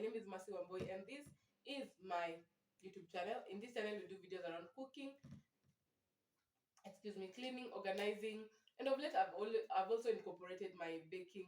name is Mercy Wambui, and this is my YouTube channel. In this channel, we do videos around cooking, cleaning, organizing, and of late I've also incorporated my baking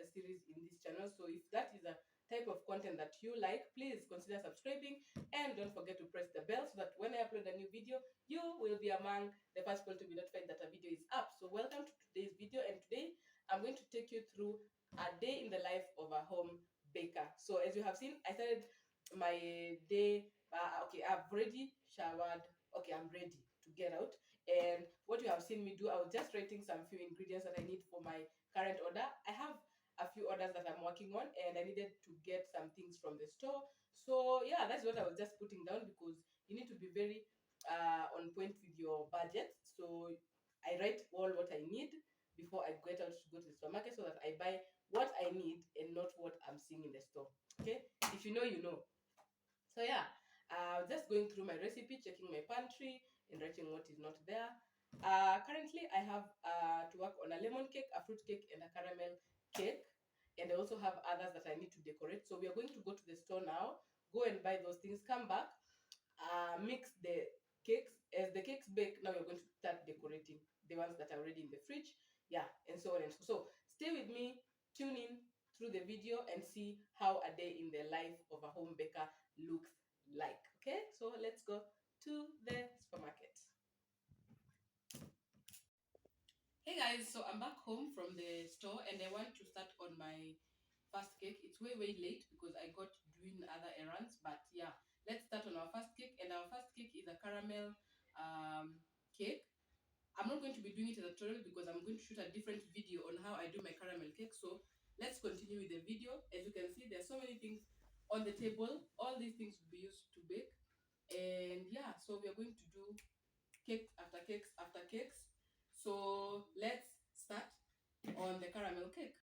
series in this channel. So if that is a type of content that you like, please consider subscribing, and don't forget to press the bell so that when I upload a new video, you will be among the first people to be notified that a video is up. So welcome to today's video, and today I'm going to take you through a day in the life of a home baker. So as you have seen, I started my day. I've already showered. Okay, I'm ready to get out. And what you have seen me do, I was just writing some few ingredients that I need for my current order. I have a few orders that I'm working on, and I needed to get some things from the store. So yeah, that's what I was just putting down, because you need to be very on point with your budget. So I write all what I need before I get out to go to the supermarket, so that I buy what I need and not what I'm seeing in the store. Okay, if you know, you know. So yeah, just going through my recipe, checking my pantry, and writing what is not there. Currently, I have to work on a lemon cake, a fruit cake, and a caramel cake. And I also have others that I need to decorate. So we are going to go to the store now, go and buy those things, come back, mix the cakes. As the cakes bake, now we're going to start decorating the ones that are already in the fridge. Yeah, and so on and so. So stay with me, tune in through the video, and see how a day in the life of a home baker looks like. Okay, so let's go to the supermarket. Hey guys, so I'm back home from the store, and I want to start on my first cake. It's way late because I got doing other errands, but yeah, let's start on our first cake. And our first cake is a caramel cake. I'm not going to be doing it as a tutorial because I'm going to shoot a different video on how I do my caramel cake. So let's continue with the video. As you can see, there's so many things on the table. All these things will be used to bake. And yeah, so we are going to do cakes after cakes after cakes. So let's start on the caramel cake.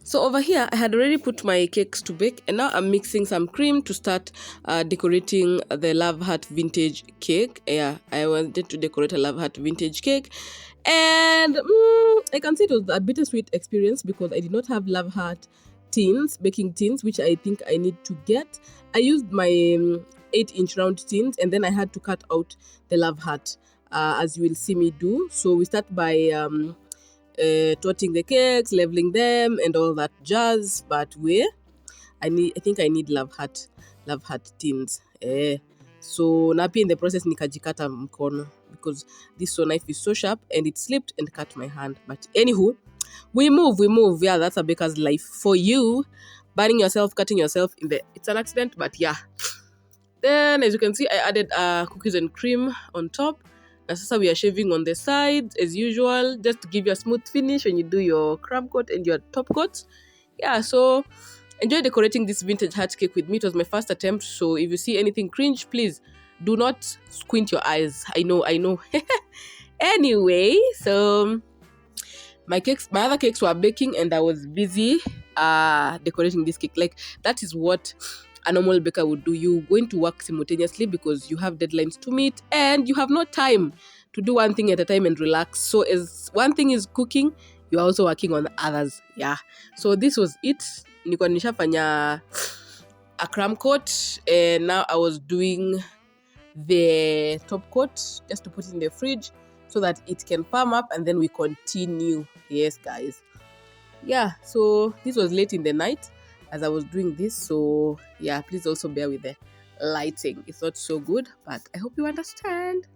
So over here, I had already put my cakes to bake, and now I'm mixing some cream to start decorating the Love Heart vintage cake. Yeah, I wanted to decorate a Love Heart vintage cake, and I can say it was a bittersweet experience because I did not have Love Heart tins, baking tins, which I think I need to get. I used my 8-inch round tins, and then I had to cut out the Love Heart, as you will see me do. So we start by toting the cakes, leveling them, and all that jazz. But I think I need Love Heart tins. So napi in the process nikajikata mkono because this knife is so sharp and it slipped and cut my hand. But anywho, we move. Yeah, that's a baker's life for you. Burning yourself, cutting yourself it's an accident, but yeah. Then as you can see, I added cookies and cream on top. And sasa we are shaving on the sides as usual, just to give you a smooth finish when you do your crumb coat and your top coat. Yeah, so enjoy decorating this vintage heart cake with me. It was my first attempt, so if you see anything cringe, please do not squint your eyes. I know. Anyway, so my other cakes were baking, and I was busy decorating this cake. Like, that is what a normal baker would do. You're going to work simultaneously because you have deadlines to meet and you have no time to do one thing at a time and relax. So as one thing is cooking, you're also working on others. Yeah, so this was it. Nilikuwa nishafanya a crumb coat, and now I was doing the top coat just to put it in the fridge so that it can firm up, and then we continue. Yes, guys. Yeah, so this was late in the night as I was doing this, so yeah, please also bear with the lighting. It's not so good, but I hope you understand.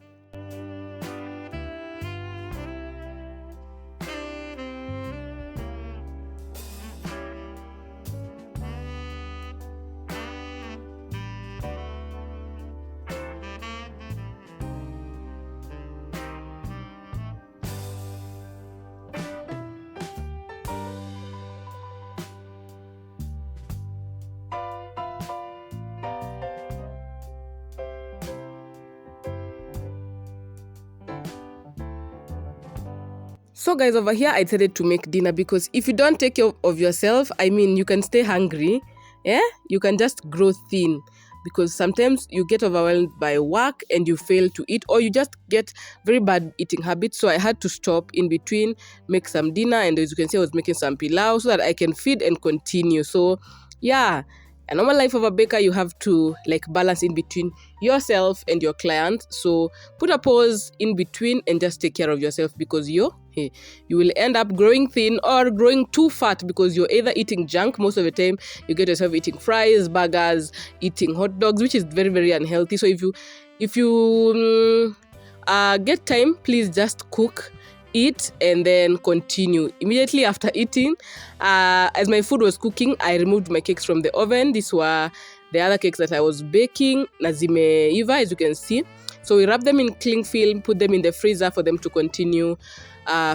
So guys, over here I decided to make dinner because if you don't take care of yourself, I mean, you can stay hungry, yeah? You can just grow thin because sometimes you get overwhelmed by work and you fail to eat, or you just get very bad eating habits. So I had to stop in between, make some dinner, and as you can see, I was making some pilau so that I can feed and continue. So yeah, a normal life of a baker, you have to like balance in between yourself and your client. So put a pause in between and just take care of yourself, because you will end up growing thin or growing too fat because you're either eating junk. Most of the time you get yourself eating fries, burgers, eating hot dogs, which is very, very unhealthy. So if you get time, please just cook, eat, and then continue. Immediately after eating, as my food was cooking, I removed my cakes from the oven. These were the other cakes that I was baking. Nazime Eva, as you can see. So we wrap them in cling film, put them in the freezer for them to continue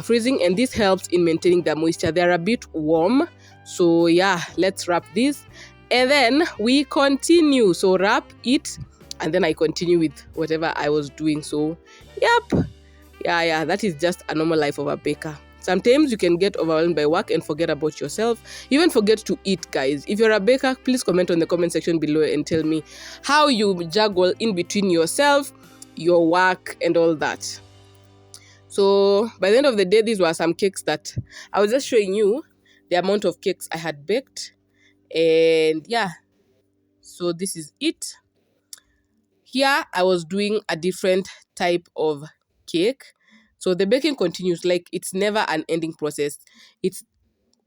freezing, and this helps in maintaining the moisture. They're a bit warm, so yeah, let's wrap this and then we continue. So wrap it, and then I continue with whatever I was doing. So yep, yeah, that is just a normal life of a baker. Sometimes you can get overwhelmed by work and forget about yourself. You even forget to eat, guys. If you're a baker, please comment on the comment section below and tell me how you juggle in between yourself, your work, and all that. So by the end of the day, these were some cakes that I was just showing you the amount of cakes I had baked. And yeah, so this is it. Here I was doing a different type of cake. So the baking continues, like it's never an ending process. It's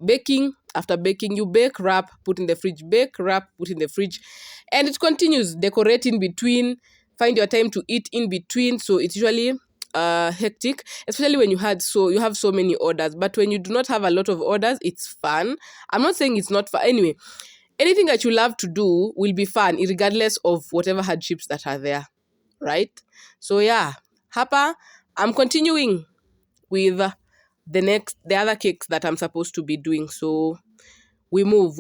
baking after baking. You bake, wrap, put in the fridge, bake, wrap, put in the fridge, and it continues. Decorate in between, find your time to eat in between. So it's usually hectic, especially when you have so many orders. But when you do not have a lot of orders, it's fun. I'm not saying it's not fun. Anyway, anything that you love to do will be fun, regardless of whatever hardships that are there, right? So yeah, hapa I'm continuing with the other cakes that I'm supposed to be doing. So we move.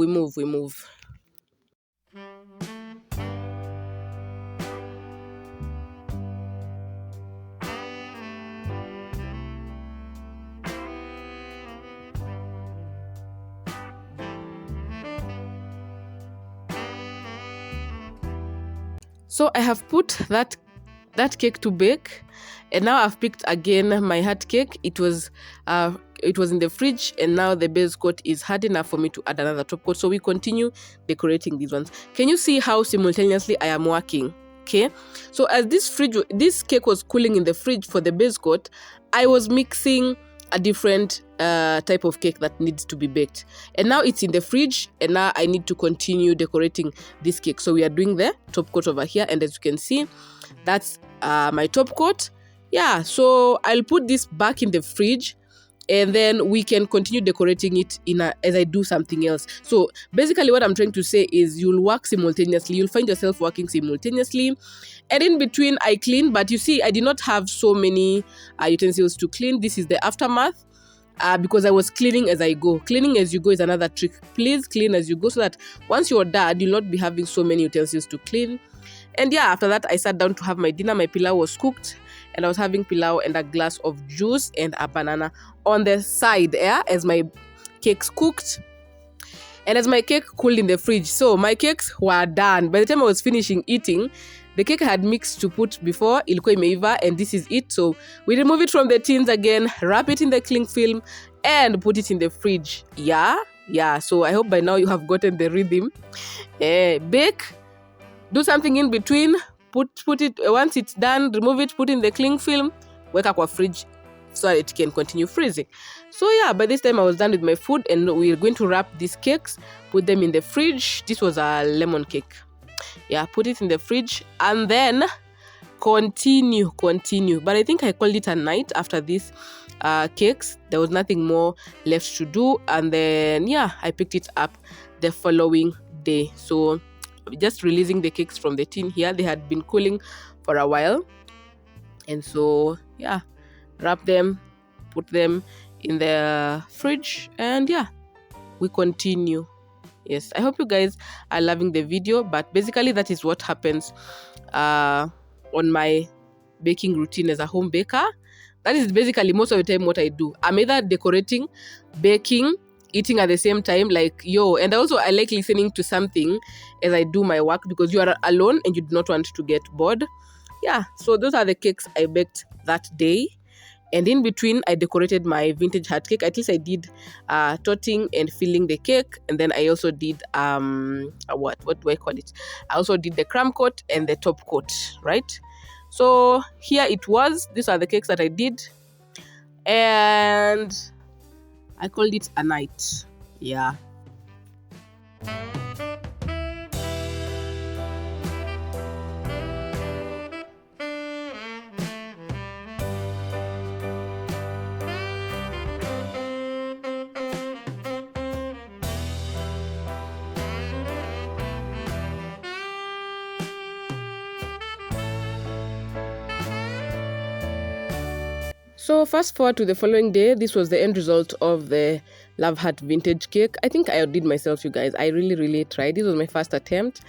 So I have put that cake to bake, and now I've picked again my hot cake. It was in the fridge, and now the base coat is hard enough for me to add another top coat. So we continue decorating these ones. Can you see how simultaneously I am working? Okay, so as this cake was cooling in the fridge for the base coat, I was mixing a different type of cake that needs to be baked, and now it's in the fridge, and now I need to continue decorating this cake. So we are doing the top coat over here, and as you can see, that's my top coat. Yeah, so I'll put this back in the fridge, and then we can continue decorating it as I do something else. So basically what I'm trying to say is you'll work simultaneously. You'll find yourself working simultaneously, and in between I clean. But you see, I did not have so many utensils to clean. This is the aftermath, because I was cleaning as I go. Cleaning as you go is another trick. Please clean as you go so that once you're done, you'll not be having so many utensils to clean. And yeah, after that, I sat down to have my dinner. My pilau was cooked, and I was having pilau and a glass of juice and a banana on the side, as my cakes cooked and as my cake cooled in the fridge. So my cakes were done. By the time I was finishing eating, the cake I had mixed to put before ilikuwa imeiva, and this is it. So we remove it from the tins again, wrap it in the cling film, and put it in the fridge. Yeah. So I hope by now you have gotten the rhythm. Bake, do something in between, put it, once it's done, remove it, put in the cling film, weka kwa fridge so that it can continue freezing. So yeah, by this time I was done with my food, and we're going to wrap these cakes, put them in the fridge. This was a lemon cake. Yeah, put it in the fridge and then continue. But I think I called it a night after these cakes. There was nothing more left to do, and then yeah, I picked it up the following day. So just releasing the cakes from the tin here. They had been cooling for a while, and so yeah, wrap them, put them in the fridge, and yeah, we continue. Yes, I hope you guys are loving the video, but basically that is what happens on my baking routine as a home baker. That is basically most of the time what I do. I'm either decorating, baking, eating at the same time, and also I like listening to something as I do my work, because you are alone and you do not want to get bored. Yeah, so those are the cakes I baked that day. And in between, I decorated my vintage heart cake. At least I did topping and filling the cake. And then I also did, what do I call it? I also did the crumb coat and the top coat, right? So here it was. These are the cakes that I did. And I called it a night. Yeah. So fast forward to the following day. This was the end result of the Love Heart vintage cake. I think I outdid myself, you guys. I really tried. This was my first attempt.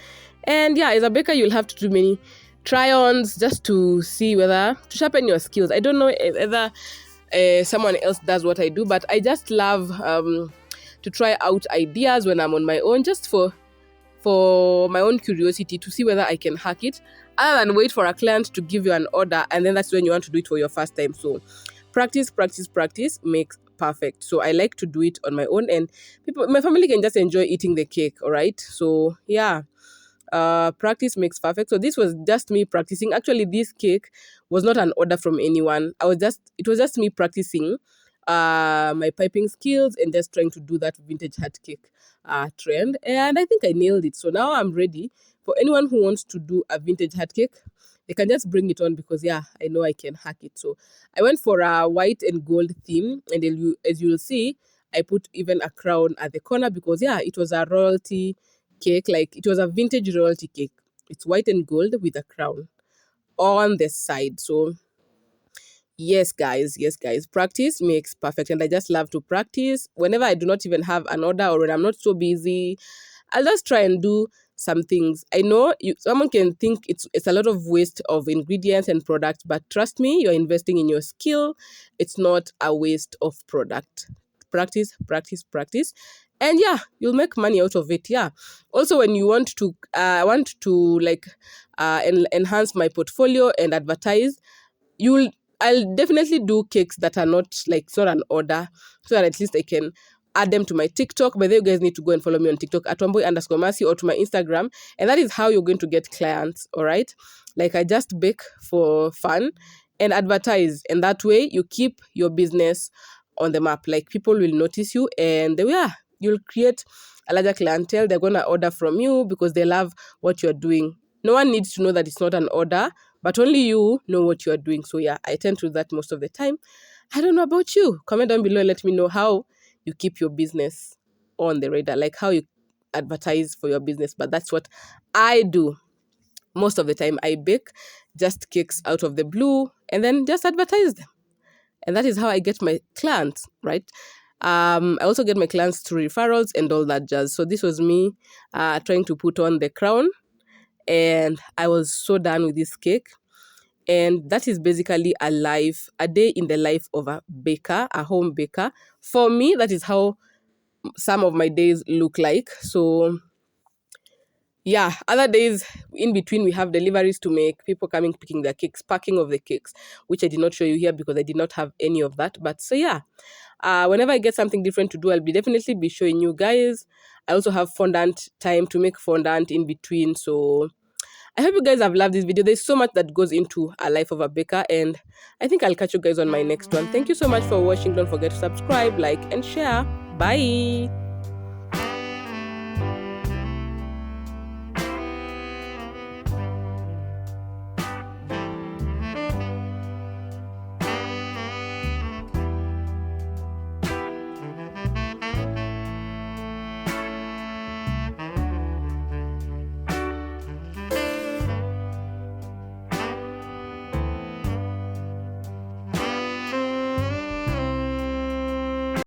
And yeah, as a baker, you'll have to do many try-ons just to see whether, to sharpen your skills. I don't know whether someone else does what I do, but I just love to try out ideas when I'm on my own, just for my own curiosity, to see whether I can hack it, other than wait for a client to give you an order and then that's when you want to do it for your first time. So practice makes perfect. So I like to do it on my own, and my family can just enjoy eating the cake. All right. So yeah, practice makes perfect. So this was just me practicing. Actually, this cake was not an order from anyone. It was just me practicing my piping skills and just trying to do that vintage heart cake trend. And I think I nailed it. So now I'm ready for anyone who wants to do a vintage heart cake. They can just bring it on, because yeah, I know I can hack it. So I went for a white and gold theme, and then as you'll see, I put even a crown at the corner, because yeah, it was a royalty cake, like it was a vintage royalty cake. It's white and gold with a crown on the side. So yes, guys, practice makes perfect. And I just love to practice. Whenever I do not even have an order, or when I'm not so busy, I'll just try and do some things. I know someone can think it's a lot of waste of ingredients and products, but trust me, you're investing in your skill. It's not a waste of product. Practice. And yeah, you'll make money out of it. Yeah. Also, when you want to enhance my portfolio and advertise, I'll definitely do cakes that are not it's not an order, so that at least I can add them to my TikTok. But you guys need to go and follow me on TikTok at Wambui_Mercy, or to my Instagram. And that is how you're going to get clients. All right. Like, I just bake for fun and advertise. And that way you keep your business on the map. Like, people will notice you, and you'll create a larger clientele. They're going to order from you because they love what you're doing. No one needs to know that it's not an order, but only you know what you're doing. So yeah, I tend to do that most of the time. I don't know about you. Comment down below and let me know how you keep your business on the radar, like how you advertise for your business. But that's what I do most of the time. I bake just cakes out of the blue and then just advertise them. And that is how I get my clients, right? I also get my clients through referrals and all that jazz. So this was me trying to put on the crown, and I was so done with this cake. And that is basically a day in the life of a baker, a home baker. For me, that is how some of my days look like. So yeah, other days in between we have deliveries to make, people coming picking their cakes, packing of the cakes, which I did not show you here because I did not have any of that. But so yeah, whenever I get something different to do, I'll be definitely be showing you guys. I also have fondant time to make fondant in between. So I hope you guys have loved this video. There's so much that goes into a life of a baker, and I think I'll catch you guys on my next one. Thank you so much for watching. Don't forget to subscribe, like, and share. Bye.